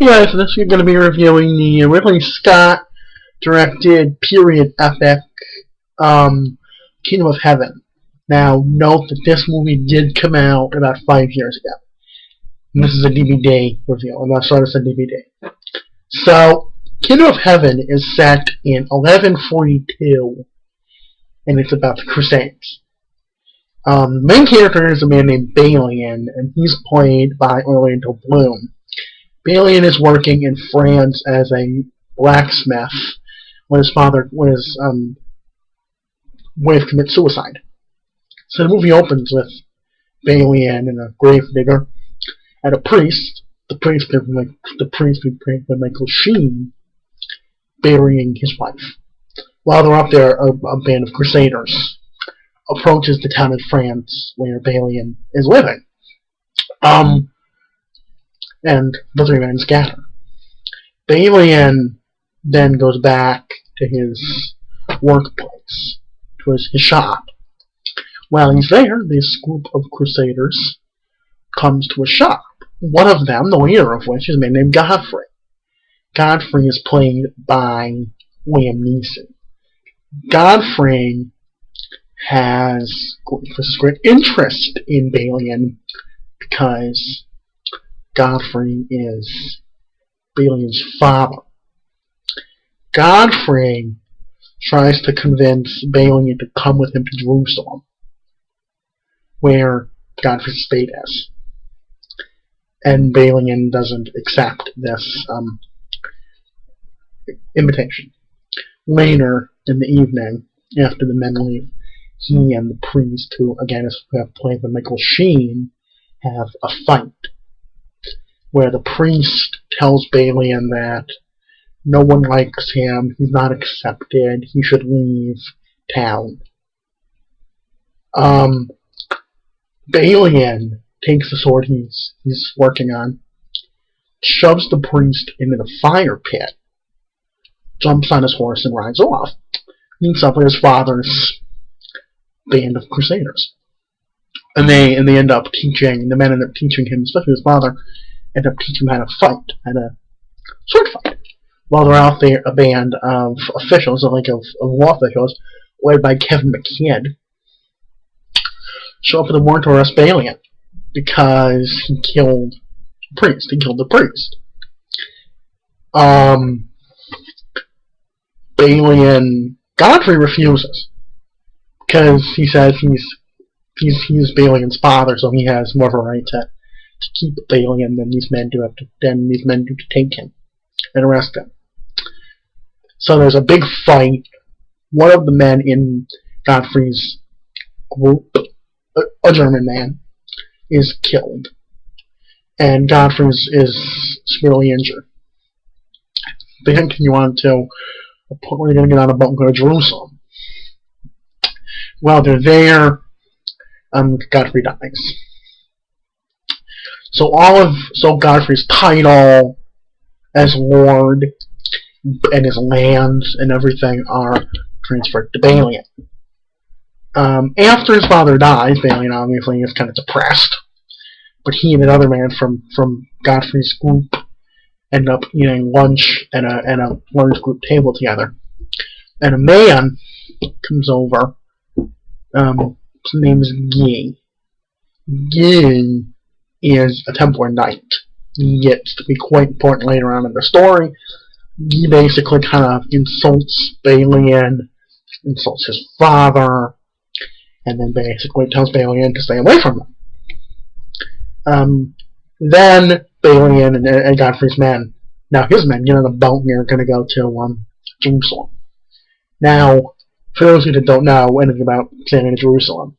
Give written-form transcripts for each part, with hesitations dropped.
Yeah, so this we're going to be reviewing the Ridley Scott directed period epic, Kingdom of Heaven. Now, note that this movie did come out about 5 years ago. And this is a DVD review, and that's why it's a DVD. So, Kingdom of Heaven is set in 1142, and it's about the Crusades. The main character is a man named Balian, and he's played by Orlando Bloom. Balian is working in France as a blacksmith when his wife commits suicide. So the movie opens with Balian and a gravedigger and a priest, the priest played by Michael Sheen, burying his wife. While they're up there, a band of crusaders approaches the town in France where Balian is living. And the three men scatter. Balian then goes back to his workplace, to his shop. While he's there, this group of crusaders comes to a shop. One of them, the leader of which, is a man named Godfrey. Godfrey is played by Liam Neeson. Godfrey has great interest in Balian because Godfrey is Balian's father. Godfrey tries to convince Balian to come with him to Jerusalem, where Godfrey's estate is. And Balian doesn't accept this invitation. Later in the evening, after the men leave, he and the priest, who again is played by Michael Sheen, have a fight, where the priest tells Balian that no one likes him, he's not accepted, he should leave town. Balian takes the sword he's working on, shoves the priest into the fire pit, jumps on his horse and rides off. Meets up with his father's band of crusaders. And they end up teaching, the men end up teaching him, especially his father, end up teaching him how to fight, how to sword fight. While they're out there, a band of officials, of law officials, led by Kevin McKidd, show up with a warrant to arrest Balian because he killed the priest. Godfrey refuses because he says he's Balian's father, so he has more of a right to keep Balian than these men do to take him and arrest him. So there's a big fight. One of the men in Godfrey's group, a German man, is killed, and Godfrey is severely injured. They continue on to a point where they're going to get on a boat and go to Jerusalem. While they're there, Godfrey dies. So Godfrey's title as Lord and his lands and everything are transferred to Balian. After his father dies, Balian obviously is kind of depressed, but he and another man from Godfrey's group end up eating lunch at a large group table together. And a man comes over. His name is Guy. Guy is a Templar knight. He gets to be quite important later on in the story. He basically kind of insults Balian, insults his father, and then basically tells Balian to stay away from him. Then Balian and Godfrey's men, now his men, get on the boat and they're going to go to Jerusalem. Now, for those who don't know anything about sailing to Jerusalem,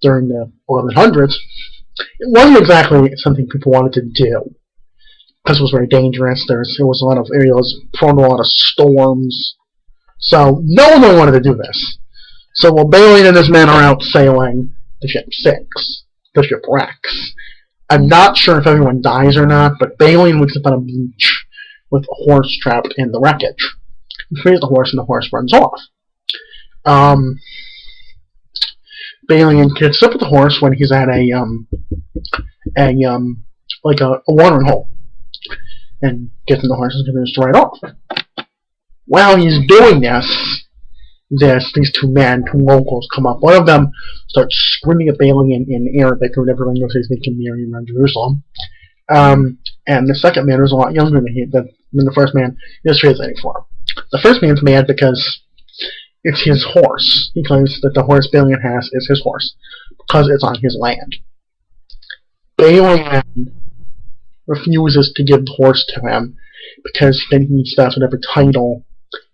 during the 1100s, it wasn't exactly something people wanted to do, because it was very dangerous. There was a lot of areas prone to a lot of storms, so no one really wanted to do this. So while Balian and his men are out sailing, the ship sinks. The ship wrecks. I'm not sure if everyone dies or not, but Balian wakes up on a beach with a horse trapped in the wreckage. He frees the horse and the horse runs off. Balian gets up with the horse when he's at a watering hole. and gets in the horse and continues to ride off. While he's doing this, these two locals come up. One of them starts screaming at Bailey in Arabic or whatever language they can hear around Jerusalem. And the second man was a lot younger than the first man he was translating for. The first man's mad because it's his horse. He claims that the horse Balian has is his horse because it's on his land. Balian refuses to give the horse to him because then he stops whatever title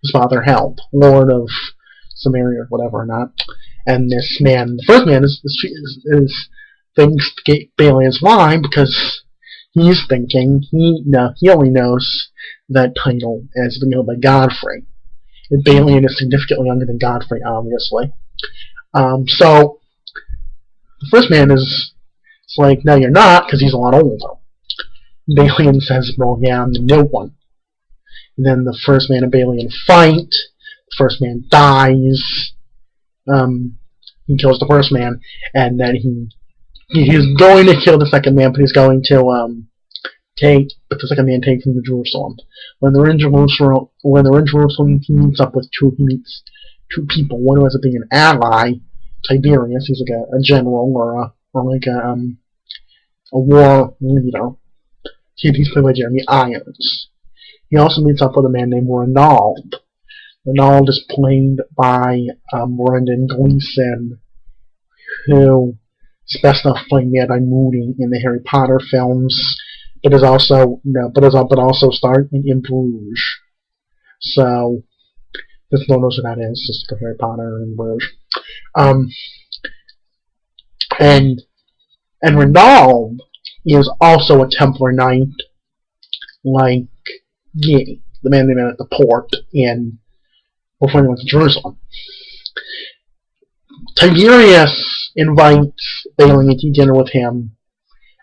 his father held, Lord of Samaria or whatever or not. And this man, the first man, thinks Balian's lying because he's thinking he only knows that title as being held by Godfrey. And Balian is significantly younger than Godfrey, obviously. So the first man is like, no, you're not, because he's a lot older. Balian says, well, yeah, I'm the new one. And then the first man and Balian fight. The first man dies. He kills the first man, and then he's going to kill the second man, but he's going to but the second man takes him to Jerusalem. When they're in Jerusalem, he meets up with two people. One who ends up being an ally, Tiberius. He's like a general or like a war leader. He's played by Jeremey Irons. He also meets up with a man named Ronald. Ronald is played by Gleeson, who is best known for playing Mad Eye Moody in the Harry Potter films, but also starred in Bruges. So if no one knows what that is, just like Harry Potter and Bruges. And Ronald is also a Templar Knight, like Guy, the man they met at the port before they went to Jerusalem. Tiberius invites Bailey to dinner with him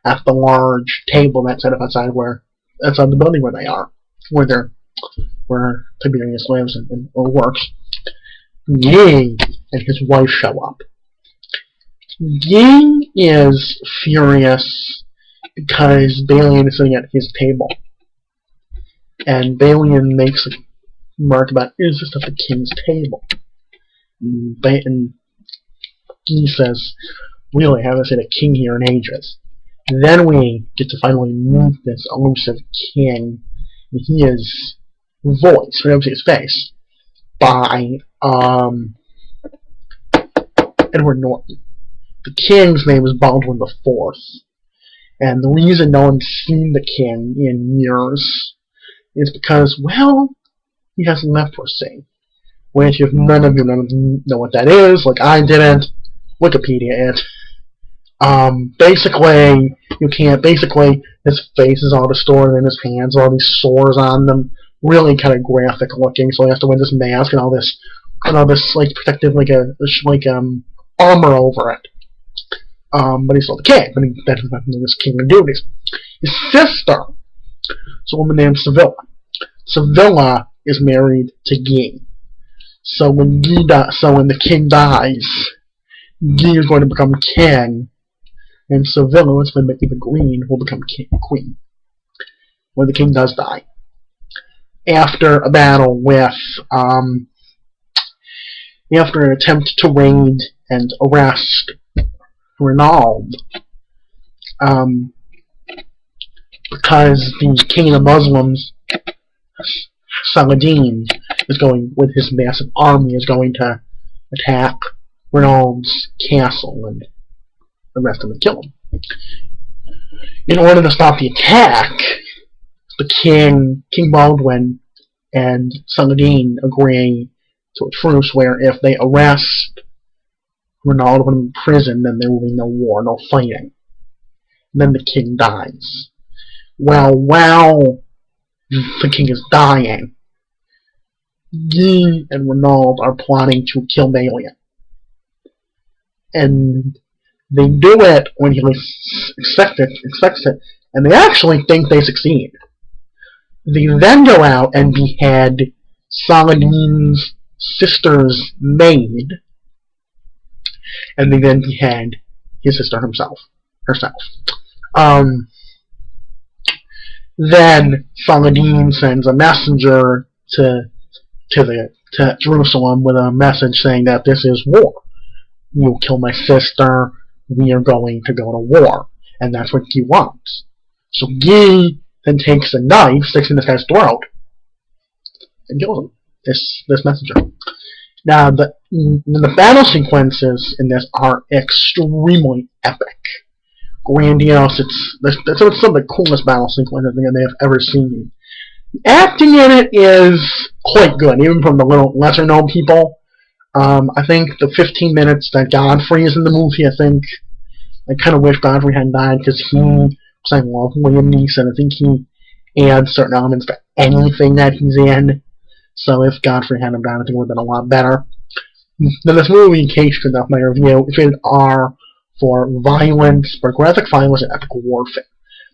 at the large table that's set up outside the building where they are, where Tiberius lives or works. Guy and his wife show up. Guy is furious because Balian is sitting at his table. And Balian makes a remark about, is this at the king's table? And he says, we really haven't seen a king here in ages. And then we get to finally meet this elusive king. And he is voiced, we don't see his face, by Edward Norton. The king's name is Baldwin IV. And the reason no one's seen the king in years is because, well, he has leprosy. Which, if none of you know what that is, like I didn't, Wikipedia it. Basically, his face is all distorted in his hands, all these sores on them, really kind of graphic looking, so he has to wear this mask and all this, like, protective, armor over it. But he's still the king, but that has nothing to do with his kingly duties. His sister is a woman named Sevilla. Sevilla is married to Guy. So when the king dies, Guy is going to become king, and Sevilla, who's played by Eva Green, will become queen when the king does die. After a battle with, after an attempt to raid and arrest Ronald, because the king of the Muslims, Saladin, is going with his massive army, is going to attack Ronald's castle and arrest him and kill him. In order to stop the attack, the King Baldwin and Saladin agree to a truce where if they arrest Ronald when in prison, then there will be no war, no fighting. Then the king dies. Well, while the king is dying, Guy and Ronald are plotting to kill Balian. And they do it when he expects it, and they actually think they succeed. They then go out and behead Saladin's sister's maid, and they then behead his sister herself. Then Saladin sends a messenger to Jerusalem with a message saying that this is war. You kill my sister, we are going to go to war. And that's what Guy wants. So Guy then takes a knife, sticks in this guy's throat, and kills him. This messenger. Now, the battle sequences in this are extremely epic. Grandiose. It's some of the coolest battle sequences I may have ever seen. Acting in it is quite good, even from the little lesser known people. I think the 15 minutes that Godfrey is in the movie, I kind of wish Godfrey hadn't died because I love Liam Neeson. I think he adds certain elements to anything that he's in. So if Godfrey hadn't died, I think it would have been a lot better. Now, this movie, in case you could not my review, is rated R for violence, for graphic violence and epic warfare.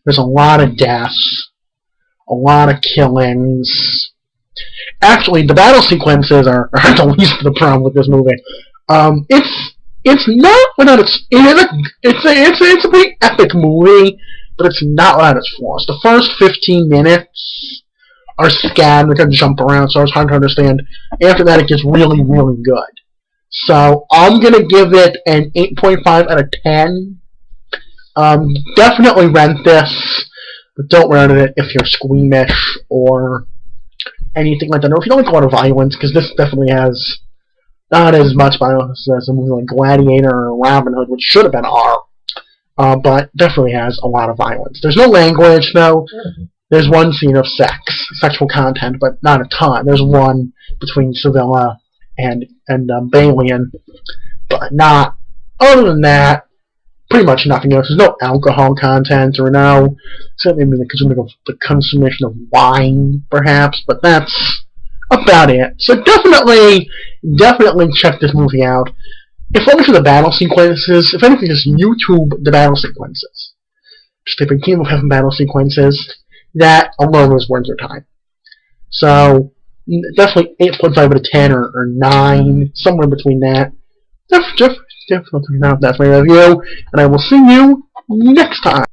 There's a lot of deaths, a lot of killings. Actually, the battle sequences are the least of the problem with this movie. It's not without it's a pretty epic movie, but it's not without its flaws. The first 15 minutes are scattered, they kind of jump around, so it's hard to understand. After that, it gets really, really good. So I'm gonna give it an 8.5 out of 10. Definitely rent this, but don't rent it if you're squeamish or anything like that. Or if you don't like a lot of violence, because this definitely has not as much violence as a movie like Gladiator or Robin Hood, which should have been R, but definitely has a lot of violence. There's no language, though. There's one scene of sexual content, but not a ton. There's one between Sevilla and Balian, but not. Other than that, pretty much nothing else. There's no alcohol content or certainly the consummation of wine, perhaps, but that's about it. So definitely check this movie out. If only for the battle sequences, if anything, just YouTube the battle sequences. Just type in Kingdom of Heaven battle sequences. That alone is worth your time. So definitely 8.5 out of 10 or 9, somewhere between that. Definitely, that's my review, and I will see you next time.